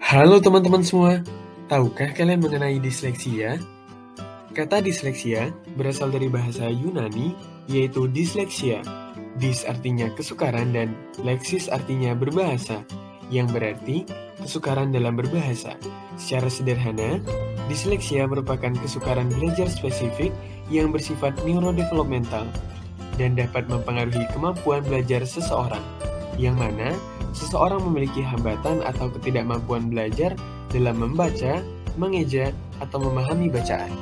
Halo teman-teman semua, tahukah kalian mengenai disleksia? Kata disleksia berasal dari bahasa Yunani, yaitu dyslexia. Dys artinya kesukaran dan leksis artinya berbahasa, yang berarti kesukaran dalam berbahasa. Secara sederhana, disleksia merupakan kesukaran belajar spesifik yang bersifat neurodevelopmental dan dapat mempengaruhi kemampuan belajar seseorang, yang mana seseorang memiliki hambatan atau ketidakmampuan belajar dalam membaca, mengeja, atau memahami bacaan.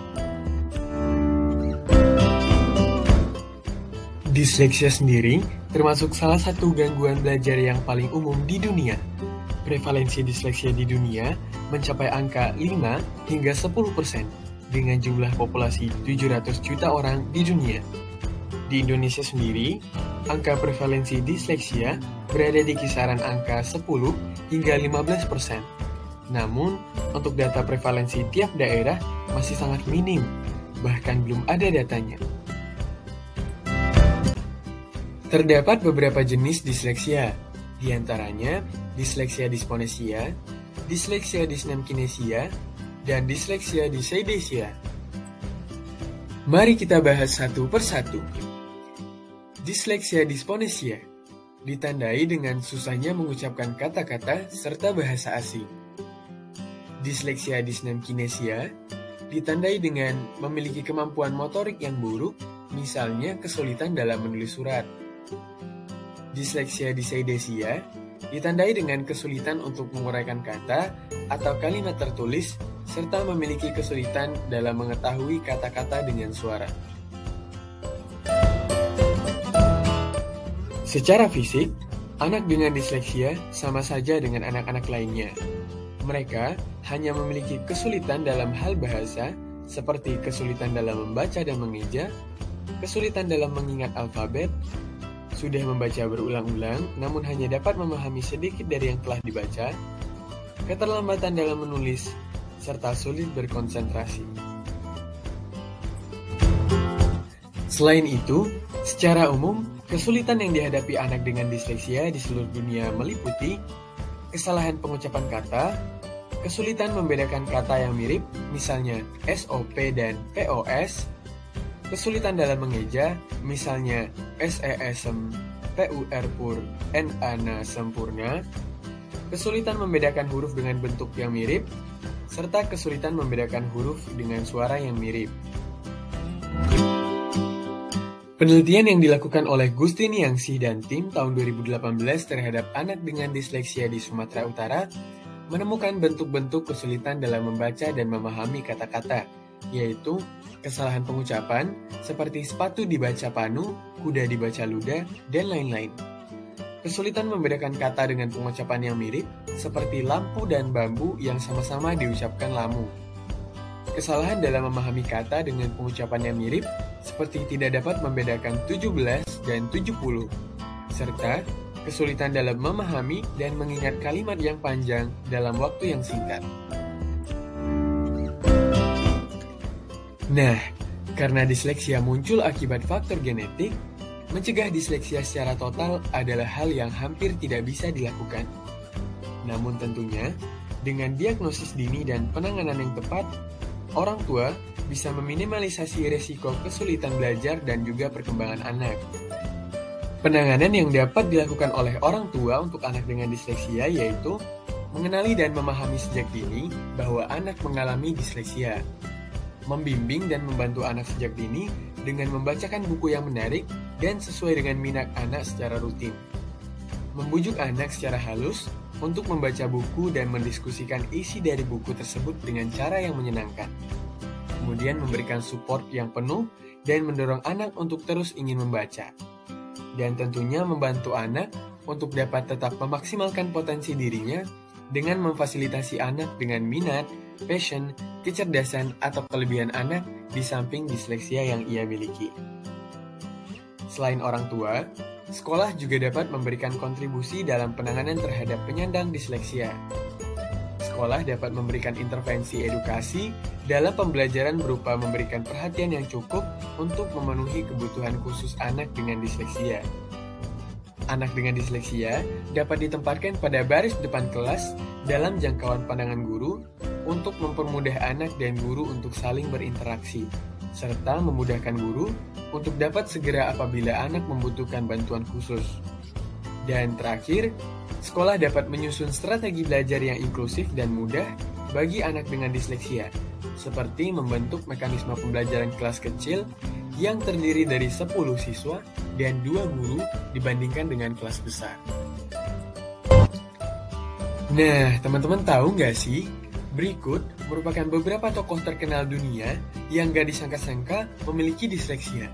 Disleksia sendiri termasuk salah satu gangguan belajar yang paling umum di dunia. Prevalensi disleksia di dunia mencapai angka 5 hingga 10% dengan jumlah populasi 700 juta orang di dunia. Di Indonesia sendiri, angka prevalensi disleksia berada di kisaran angka 10 hingga 15%. Namun, untuk data prevalensi tiap daerah masih sangat minim, bahkan belum ada datanya. Terdapat beberapa jenis disleksia, di antaranya disleksia dysponesia, disleksia dysnemkinesia, dan disleksia dyseidesia. Mari kita bahas satu persatu. Disleksia dysponesia ditandai dengan susahnya mengucapkan kata-kata serta bahasa asing. Disleksia dysnemkinesia ditandai dengan memiliki kemampuan motorik yang buruk, misalnya kesulitan dalam menulis surat. Disleksia dyseidesia ditandai dengan kesulitan untuk menguraikan kata atau kalimat tertulis serta memiliki kesulitan dalam mengetahui kata-kata dengan suara. Secara fisik, anak dengan disleksia sama saja dengan anak-anak lainnya. Mereka hanya memiliki kesulitan dalam hal bahasa, seperti kesulitan dalam membaca dan mengeja, kesulitan dalam mengingat alfabet, sudah membaca berulang-ulang namun hanya dapat memahami sedikit dari yang telah dibaca, keterlambatan dalam menulis, serta sulit berkonsentrasi. Selain itu, secara umum, kesulitan yang dihadapi anak dengan disleksia di seluruh dunia meliputi kesalahan pengucapan kata, kesulitan membedakan kata yang mirip, misalnya SOP dan POS, kesulitan dalam mengeja, misalnya SESM, PUR, NANA sempurna, kesulitan membedakan huruf dengan bentuk yang mirip, serta kesulitan membedakan huruf dengan suara yang mirip. Penelitian yang dilakukan oleh Gustini Yangsih dan tim tahun 2018 terhadap anak dengan disleksia di Sumatera Utara menemukan bentuk-bentuk kesulitan dalam membaca dan memahami kata-kata, yaitu kesalahan pengucapan seperti sepatu dibaca panu, kuda dibaca luda, dan lain-lain. Kesulitan membedakan kata dengan pengucapan yang mirip seperti lampu dan bambu yang sama-sama diucapkan lamu. Kesalahan dalam memahami kata dengan pengucapan yang mirip seperti tidak dapat membedakan 17 dan 70, serta kesulitan dalam memahami dan mengingat kalimat yang panjang dalam waktu yang singkat. Nah, karena disleksia muncul akibat faktor genetik, mencegah disleksia secara total adalah hal yang hampir tidak bisa dilakukan. Namun tentunya, dengan diagnosis dini dan penanganan yang tepat, orang tua bisa meminimalisasi resiko kesulitan belajar dan juga perkembangan anak. Penanganan yang dapat dilakukan oleh orang tua untuk anak dengan disleksia yaitu mengenali dan memahami sejak dini bahwa anak mengalami disleksia, membimbing dan membantu anak sejak dini dengan membacakan buku yang menarik dan sesuai dengan minat anak secara rutin, membujuk anak secara halus untuk membaca buku dan mendiskusikan isi dari buku tersebut dengan cara yang menyenangkan. Kemudian memberikan support yang penuh dan mendorong anak untuk terus ingin membaca. Dan tentunya membantu anak untuk dapat tetap memaksimalkan potensi dirinya dengan memfasilitasi anak dengan minat, passion, kecerdasan, atau kelebihan anak di samping disleksia yang ia miliki. Selain orang tua, sekolah juga dapat memberikan kontribusi dalam penanganan terhadap penyandang disleksia. Sekolah dapat memberikan intervensi edukasi dalam pembelajaran berupa memberikan perhatian yang cukup untuk memenuhi kebutuhan khusus anak dengan disleksia. anak dengan disleksia dapat ditempatkan pada baris depan kelas dalam jangkauan pandangan guru untuk mempermudah anak dan guru untuk saling berinteraksi, serta memudahkan guru untuk dapat segera apabila anak membutuhkan bantuan khusus. Dan terakhir, sekolah dapat menyusun strategi belajar yang inklusif dan mudah bagi anak dengan disleksia, seperti membentuk mekanisme pembelajaran kelas kecil yang terdiri dari 10 siswa dan 2 guru dibandingkan dengan kelas besar. Nah, teman-teman tahu nggak sih? Berikut merupakan beberapa tokoh terkenal dunia yang gak disangka-sangka memiliki disleksia.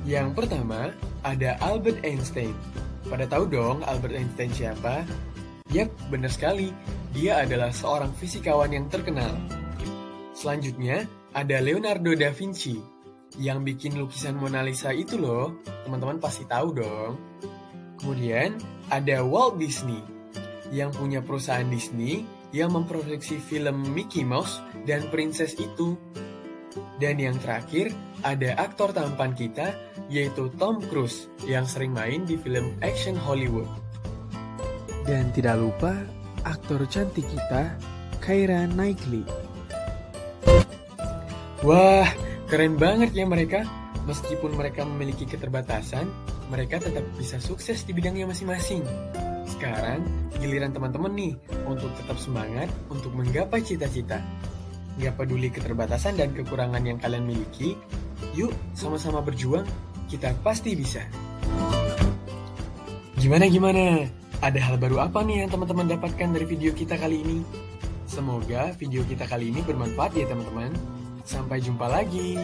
Yang pertama, ada Albert Einstein. Pada tahu dong Albert Einstein siapa? Yap, benar sekali. Dia adalah seorang fisikawan yang terkenal. Selanjutnya, ada Leonardo da Vinci yang bikin lukisan Mona Lisa itu loh. Teman-teman pasti tahu dong. Kemudian, ada Walt Disney yang punya perusahaan Disney yang memproduksi film Mickey Mouse dan Princess itu. Dan yang terakhir, ada aktor tampan kita, yaitu Tom Cruise, yang sering main di film action Hollywood. Dan tidak lupa, aktor cantik kita, Keira Knightley. Wah, keren banget ya mereka. Meskipun mereka memiliki keterbatasan, mereka tetap bisa sukses di bidangnya masing-masing. Sekarang, giliran teman-teman nih untuk tetap semangat untuk menggapai cita-cita. Gak peduli keterbatasan dan kekurangan yang kalian miliki, yuk sama-sama berjuang, kita pasti bisa. Gimana? Ada hal baru apa nih yang teman-teman dapatkan dari video kita kali ini? Semoga video kita kali ini bermanfaat ya teman-teman. Sampai jumpa lagi.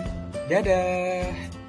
Dadah!